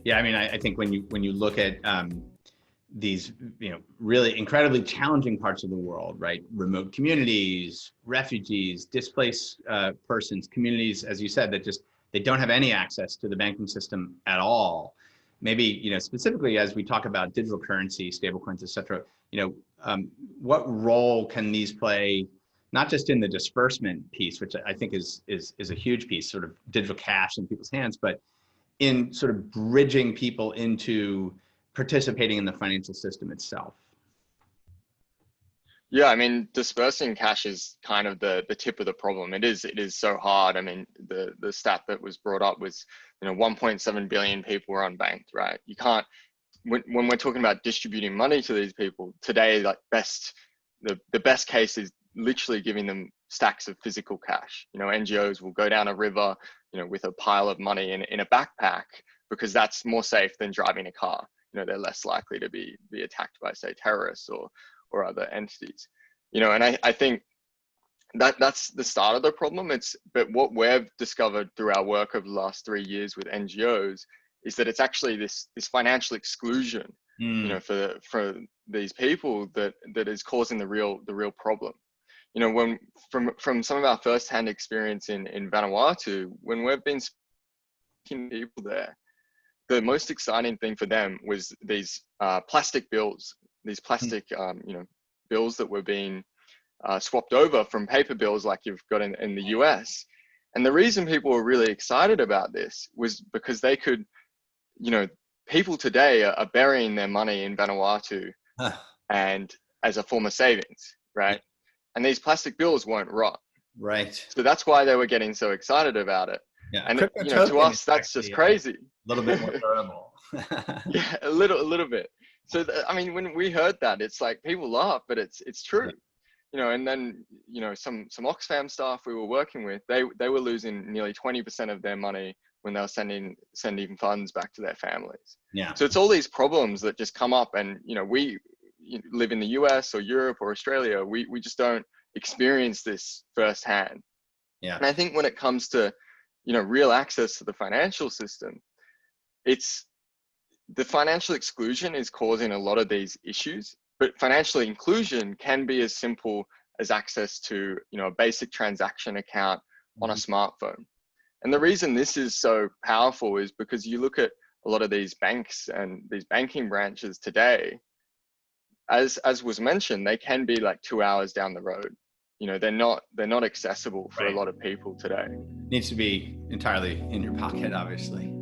Yeah, I mean, I think when you look at these, really incredibly challenging parts of the world, right? Remote communities, refugees, displaced persons, communities, as you said, that just they don't have any access to the banking system at all. Maybe specifically as we talk about digital currency, stablecoins, et cetera. What role can these play? Not just in the disbursement piece, which I think is a huge piece, sort of digital cash in people's hands, but in sort of bridging people into participating in the financial system itself. Yeah, I mean, dispersing cash is kind of the tip of the problem. It is so hard. I mean, the stat that was brought up was 1.7 billion people are unbanked, right? You can't, when we're talking about distributing money to these people today, like the best case is literally giving them stacks of physical cash. NGOs will go down a river, with a pile of money in a backpack, because that's more safe than driving a car. They're less likely to be attacked by, say, terrorists or other entities. And I think that's the start of the problem. But what we've discovered through our work over the last 3 years with NGOs is that it's actually this financial exclusion, for these people that is causing the real problem. When from some of our first-hand experience in Vanuatu, when we've been speaking to people there, the most exciting thing for them was these plastic bills, bills that were being swapped over from paper bills like you've got in the US. And the reason people were really excited about this was because they could, people today are burying their money in Vanuatu and as a form of savings, right? And these plastic bills won't rot. Right. So that's why they were getting so excited about it. Yeah. And to us, that's just crazy. A little bit more durable. Yeah, a little bit. So I mean, when we heard that, it's like people laugh, but it's true. And then some Oxfam staff we were working with, they were losing nearly 20% of their money when they were sending funds back to their families. Yeah. So it's all these problems that just come up, and we live in the US or Europe or Australia, we just don't experience this firsthand. Yeah. And I think when it comes to real access to the financial system, it's the financial exclusion is causing a lot of these issues. But financial inclusion can be as simple as access to a basic transaction account on a smartphone. And the reason this is so powerful is because you look at a lot of these banks and these banking branches today, as was mentioned, they can be like 2 hours down the road. They're not accessible for a lot of people today. Needs to be entirely in your pocket, obviously.